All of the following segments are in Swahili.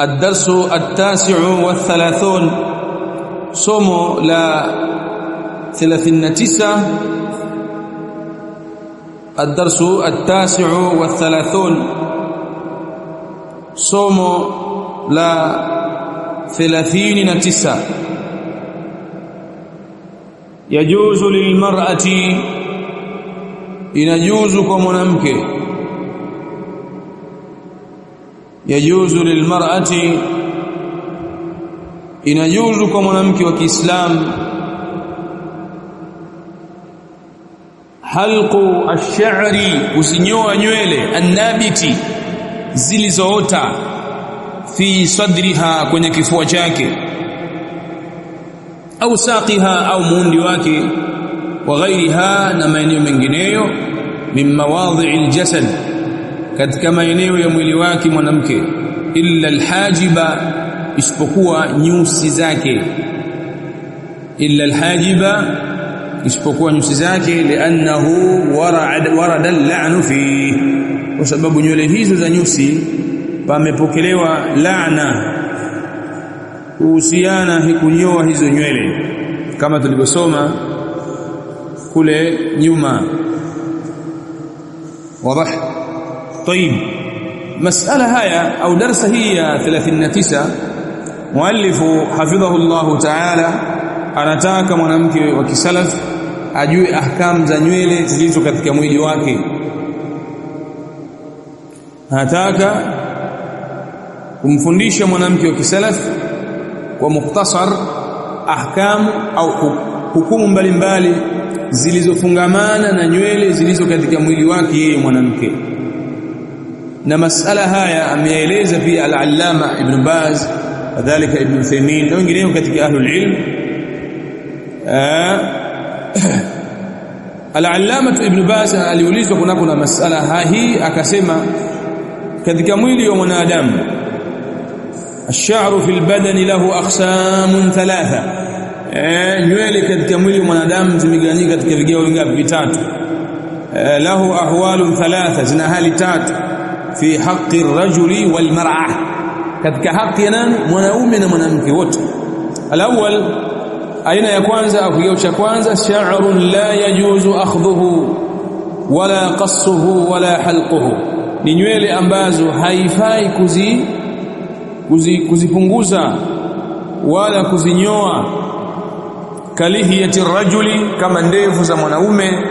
الدرس 39 somo la 39 الدرس 39 somo la 39 يجوز للمرأة inajuzu kwa mwanamke yajuzu lilmar'ati inajuzu kwa mwanamke wa Kiislamu halqu ash-sha'ri usinyoa nywele annabiti zilizoota fi sadriha kwenye kifua chake au saqiha au muundi wake wa ghairiha na maeneo mengineyo min mawadhi'il jasad katika maeneo ya mwili wake mwanamke illa alhajiba isipokuwa nyusi zake illa alhajiba isipokuwa nyusi zake li'annahu warada al-la'nu fi kwa sababu nywele hizo za nyusi pamepokelewa laana kuhusiana kunyoa hizo nywele kama tulivyosoma kule nyuma wazi. طيب مسألة هيا أو درس هي 39 مؤلف حفظه الله تعالى anataka mwanamke wa kisalaf ajue ahkam za nywele zilizo katika mwili wake anataka kumfundisha mwanamke wa kisalaf kwa mukhtasar ahkam au hukumu mbalimbali zilizofungamana na nywele zilizo katika mwili wake yeye mwanamke na masala haya ameeleza pia al-allama ibn Baz kadhalika ibn Uthaymeen na wengineo katika ahlul ilm al-allama ibn Baz aliulizwa kuna masala hii akasema katika mwili wa mwanadamu ash-sha'ru fil badani lahu aqsamun thalatha nywele katika mwili wa mwanadamu zimegawanyika katika vigao vingapi vitatu lahu ahwalun thalatha zina hali tatu fi haqqi ar-rajuli wal mar'ah katika haki ya nani mwanaume na mwanamke wote alawwal aina ya kwanza au kigao cha kwanza sha'run la yajuzu akhdhuhu wala qassuhu wala halquhu ni nywele ambazo haifai kuzipunguza wala kuzinyoa kalihiyati ar-rajuli kama ndevu za mwanaume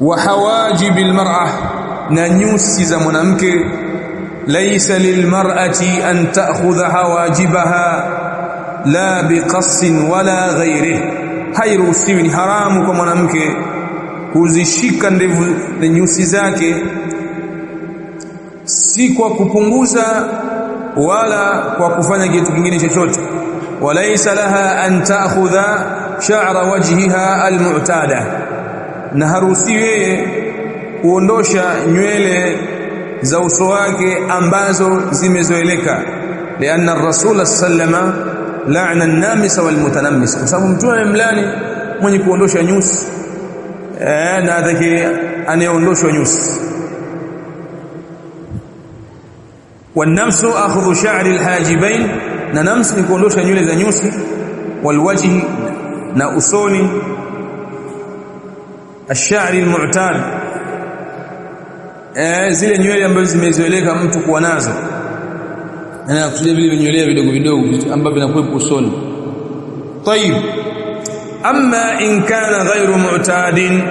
wa hawajibil mar'ah na nyusi za mwanamke laysa lilmar'ati an ta'khudha hawajibaha la biqassin wala ghairihi hairuhusiwi ni haramu kwa mwanamke kuzishika ndevu na nyusi zake si kwa kupunguza wala kwa kufanya kitu kingine chochote walaysa laha an ta'khudha sha'ra wajhiha almu'tada na haruhusiwi yeye kuondosha nywele za uso wake ambazo zimezoeleka lianna ar-rasul sallama la'ana an-namis wal-mutanammis kwa sababu mtume mlani mwenye kuondosha nyusi na atake anayeondoshwa nyusi wan-namsu akhdhu sha'ri al-hajibain na nams ni kuondosha nywele za nyusi walwajhi na usoni ash-sha'ri al-mu'tad zile nywele ambazo zimezoeleka mtu kuwa nazo na kusudia vile nywele vidogo vidogo ambavyo vinakuwepo usoni. طيب amma in kana ghayru mu'tadin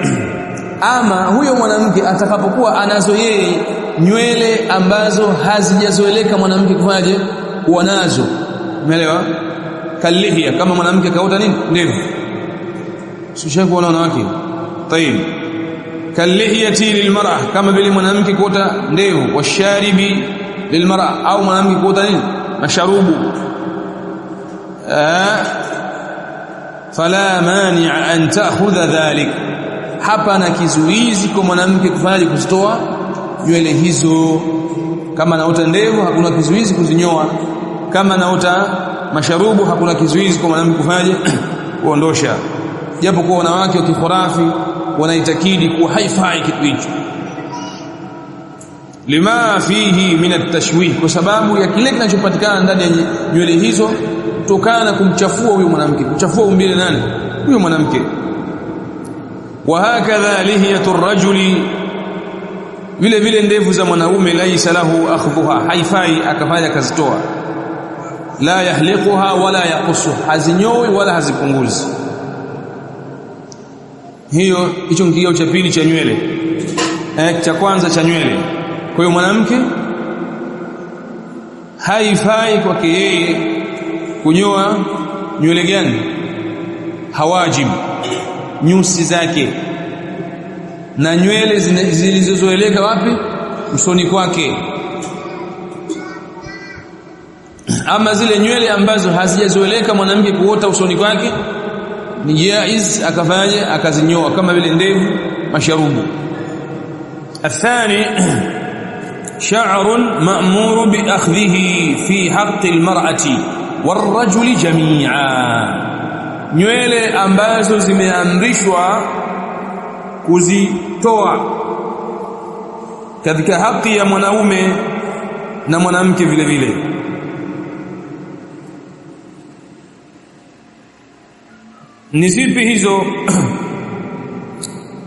ama huyo mwanamke atakapokuwa anazo yeye nywele ambazo hazijazoeleka mwanamke kufanyaje kuwa nazo umeelewa kalihia kama mwanamke kaota nini ndevu sio kuona wanawake طيب kalihiyati lilmar'a kama vile mwanamke kuota ndevu washaribi lilmar'a au mwanamke kuota nini masharubu fala mani'a an ta'khudha dhalik hapa na kizuizi kwa mwanamke kufanya kuzitoa nywele hizo kama naota ndevu hakuna kizuizi kuzinyoa kama naota masharubu hakuna kizuizi kwa mwanamke kufanya kuondosha japo kwa wanawake wa kikhurafi wanaitakidi kuwa haifai kitu hicho lima fihi min at-tashwih, kwa sababu ya kile kinachopatikana ndani ya nywele hizo kutokana na kumchafua huyo mwanamke, kuchafua umbile nani huyo mwanamke. Wa hakadha lihiyatu ar-rajuli, vile vile ndevu za mwanaume, laisa lahu akhdhuha, haifai akafanya kazitoa, la yahliquha wala yaqusu, hazinyoi wala hazipunguzi. Hicho kigao cha pili cha nywele, cha kwanza cha nywele. Kwa hiyo mwanamke haifai kwake yeye kunyoa nywele gani? Hawajib, nyusi zake, na nywele zilizozoeleka wapi? Usoni kwake. Ama zile nywele ambazo hazijazoeleka mwanamke kuota usoni kwake, ni jaiz akafaje, akazinyoa, kama vile ndevu, masharubu. الثاني شعر مأمور بأخذه في حق المرأة والرجل جميعا, nywele ambazo zimeamrishwa kuzitoa katika haki ya mwanaume na mwanamke vile vile. Ni zipi hizo?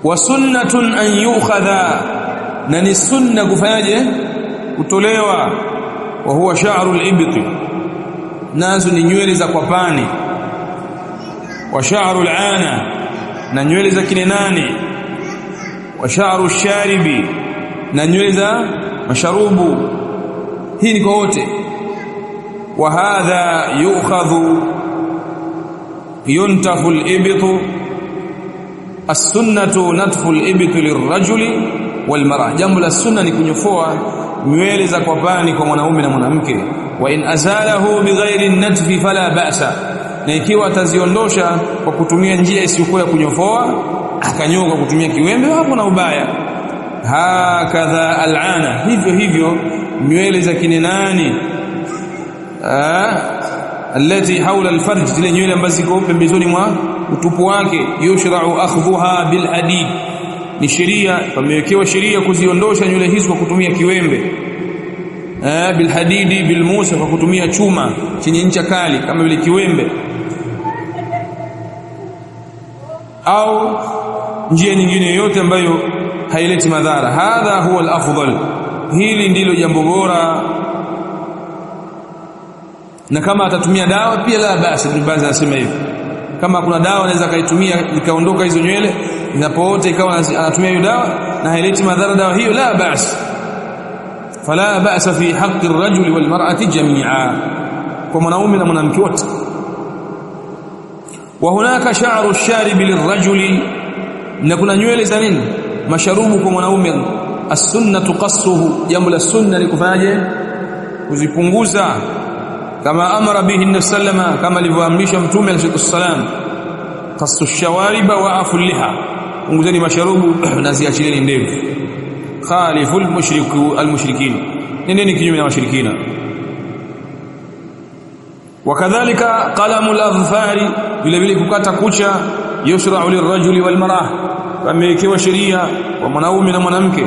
Wa sunnatun an yukhadha, na ni sunna kufanyaje? Kutolewa. Wa huwa sha'ru al-ibti, nazo ni nywele za kwapani. Wa sha'ru al-ana, na nywele za kinenani. Wa sha'ru ash-sharibi, na nywele za masharubu. Hii ni kwa wote. Wa hadha yu'khadhu yuntafu al-ibtu, as-sunnatu natfu al-ibti lirrajuli walmar'a. Jambo la sunna ni kunyofoa nywele za kwapani kwa mwanaume na mwanamke. Wa in azalahu bighairi an-natfi fala ba'sa, na ikiwa ataziondosha kwa kutumia njia isiyokuwa ya kunyofoa, akanyoa kwa kutumia kiwembe, hapo na ubaya. Hakadha al-ana, hivyo hivyo nywele za kinenani, alati haula al-farj, zile nywele ambazo ziko pembezoni mwa utupu wake. Yushra'u akhdhuha bil hadid, ni sheria, pamewekewa sheria kuziondosha nywele hizo kwa kutumia kiwembe. Bil hadidi bil musa, kwa kutumia chuma chenye ncha kali kama vile kiwembe, au njia nyingine yoyote ambayo haileti madhara. Hadha huwa al-afdal, hili ndilo jambo bora. Na kama atatumia dawa pia la basi, Ibn Baz anasema hivi, kama kuna dawa anaweza kaitumia ikaondoka hizo nywele, inapoota ikawa anatumia hiyo dawa na haileti madhara dawa hiyo, la basi. Fala ba'sa fi haqqi ar-rajuli wal mar'ati jami'a, kwa mwanaume na mwanamke wote. Wa hunaka sha'ru ash-sharibi lirrajuli, na kuna nywele za nini? Masharubu kwa mwanaume. As-sunnatu qassuhu, jambo la sunna ni kufanyaje? Kuzipunguza. Kama amara bihi an-nabi sallama, kama alivyoamrisha mtume alayhi wasallam, qassu ash-shawariba wa afu al-liha, punguzeni masharubu na ziachilieni ndevu. Khalifu al-mushrikin, nendeni kinyume na washirikina. Wakadhalika qalamu al-adhfari, vile vile kukata kucha. Yushra'u lirrajuli wal mar'ah, pamewekewa sheria kwa mwanaume na mwanamke.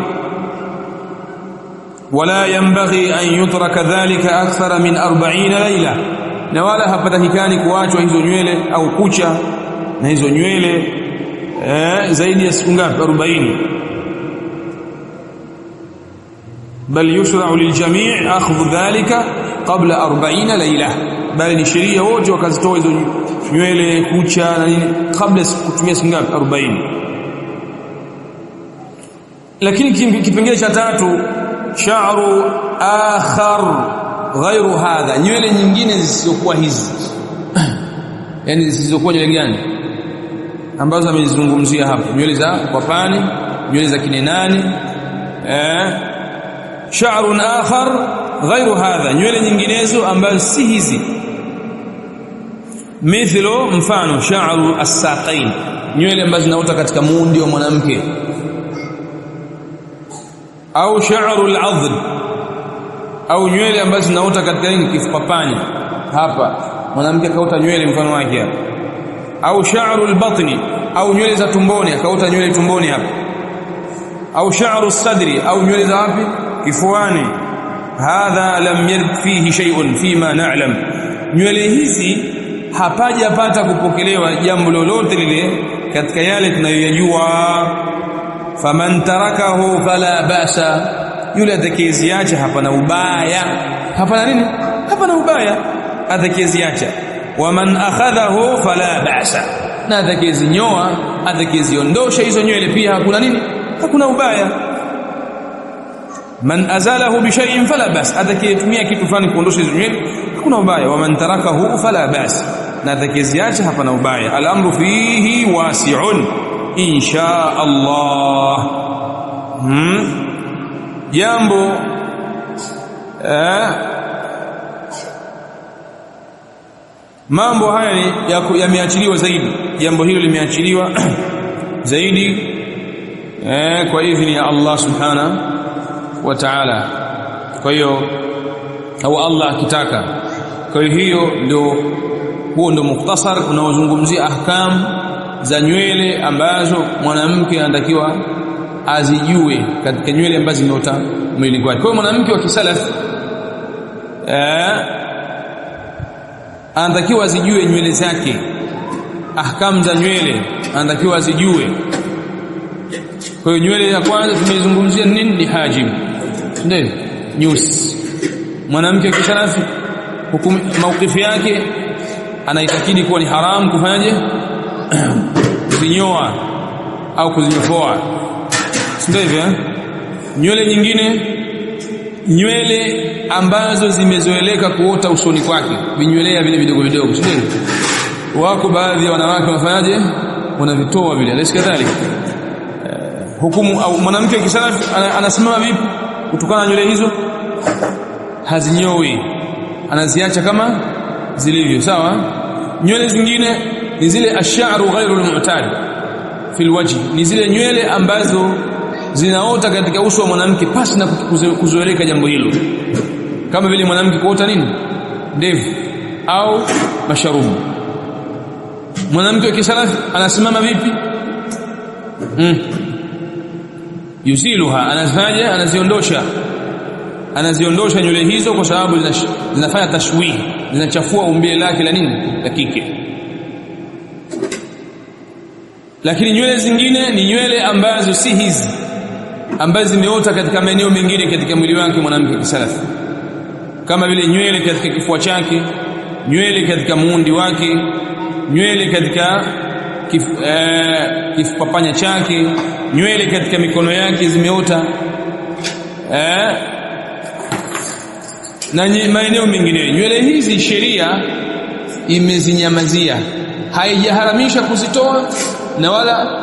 Wala yanbaghi an yutraka dhalika akthara min 40 layla, na wala hapatakikani kuachwa hizo nywele au kucha na hizo nywele zaidi ya siku ngapi? 40. Bal yushra'u liljami' akhdhu dhalika qabla 40 layla, bali ni sheria wote wakazitoa hizo nywele, kucha na nini kabla kutumia siku ngapi? 40. Lakini kipengele cha tatu, sha'ru akhar ghairu hadha, nywele nyingine zisizokuwa hizi. Yani zisizokuwa nywele gani ambazo amezungumzia hapo? Nywele za kwapani, nywele za kinenani, sha'run akhar ghairu hadha, nywele nyinginezo ambazo si hizi. Mithlu, mfano, sha'ru as-saqain, nywele ambazo zinaota katika muundi wa mwanamke. Au sha'ru al-'adhl, au nywele ambazo zinaota katika nini? Kifupani hapa, mwanamke akaota nywele mfano wake hapa. Au sha'ru al-batni, au nywele za tumboni, akaota nywele tumboni hapa. Au sha'ru as-sadri, au nywele za wapi? kifuani, hadha lam yarid fihi shay'un fima na'lam, nywele hizi hapajapata kupokelewa jambo lolote lile katika yale tunayoyajua. Faman tarakahu fala basa, yule atakayeziacha hapana ubaya. Hapana nini? Hapana ubaya atakayeziacha. Waman akhadhahu fala basa, na atakayezinyoa, atakayeziondosha hizo nywele pia hakuna nini? Hakuna ubaya. Man azalahu bi shay'in fala bas, atakayetumia kitu fulani kuondosha hizo nywele hakuna ubaya. Waman tarakahu fala bas, na atakayeziacha hapana ubaya. Al-amru fihi wasi'un insha Allah. Jambo mambo haya yameachiliwa zaidi, jambo hilo limeachiliwa zaidi kwa idhini ya Allah subhanahu wa ta'ala. Kwa hiyo au Allah akitaka. Kwa hiyo huo ndio mukhtasar unaozungumzia ahkam za nywele ambazo mwanamke anatakiwa azijue katika nywele ambazo zimeota mwili wake. Kwa hiyo mwanamke wa kisalaf anatakiwa azijue nywele zake, ahkam za nywele anatakiwa azijue. Kwa hiyo nywele ya kwanza tumezungumzia nini? Ni hajim, ndio nyusi. Mwanamke wa kisalaf hukumu maukifu yake anaitakidi kuwa ni haramu kufanyaje? Kuzinyoa au kuzinyofoa, ndio hivyo. Nywele nyingine, nywele ambazo zimezoeleka kuota usoni kwake, vinywelea vile vidogo vidogo, ndio wako baadhi ya wanawake wafanyaje? Wanavitoa vile. Alisi kadhalika hukumu au mwanamke kisalafi anasimama vipi kutokana na nywele hizo? Hazinyoi, anaziacha kama zilivyo, sawa. Nywele zingine ni zile ash-sha'ru ghairu al-mu'tad fi al-wajh, ni zile nywele ambazo zinaota katika uso wa mwanamke pasi na kuzoeleka jambo hilo, kama vile mwanamke kuota nini? Ndevu au masharubu. Mwanamke wa kisalafi anasimama vipi? Yuziluha, anazifaje? Anaziondosha nywele hizo, kwa sababu zinafanya tashwih, zinachafua umbile lake la nini? La kike. Lakini nywele zingine ni nywele ambazo si hizi, ambazo zimeota katika maeneo mengine katika mwili wake mwanamke kisalafi, kama vile nywele katika kifua chake, nywele katika muundi wake, nywele katika kifupapanya chake, nywele katika mikono yake zimeota, na maeneo mengine. Nywele hizi sheria imezinyamazia, haijaharamisha kuzitoa na wala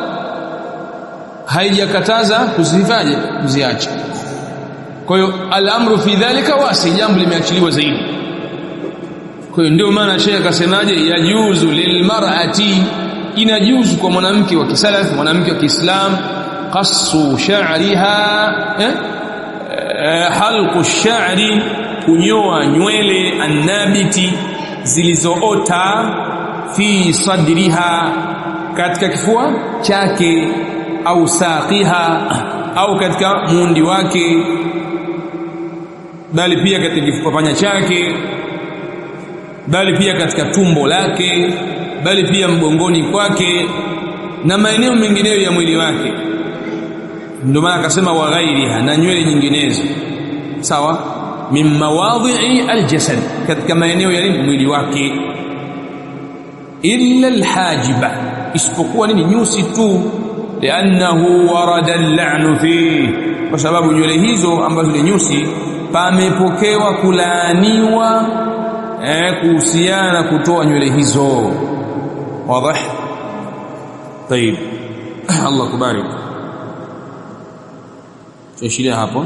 haijakataza kuzifaje, kuziacha. Kwa hiyo al-amru fi dhalika wasi, jambo limeachiliwa zaidi. Kwa hiyo ndio maana Sheikh akasemaje, yajuzu lilmar'ati, inajuzu kwa mwanamke wa kisalaf, mwanamke wa Kiislam, qassu sha'riha, halqu sha'ri, kunyoa nywele, annabiti, zilizoota, fi sadriha, katika kifua chake, au saqiha, au katika muundi wake, bali pia katika kifupapanya chake, bali pia katika tumbo lake, bali pia mgongoni kwake na maeneo mengineyo ya mwili wake. Ndio maana akasema wa ghairiha, na nywele nyinginezo, sawa, min mawadhi'i aljasad, katika maeneo ya mwili wake, illa alhajiba, isipokuwa nini? Nyusi tu. Liannahu warada al-la'nu fihi, kwa sababu nywele hizo ambazo ni nyusi pamepokewa kulaaniwa kuhusiana na kutoa nywele hizo. Wazi? Tayeb, Allah kubarik. Tuishilia hapo.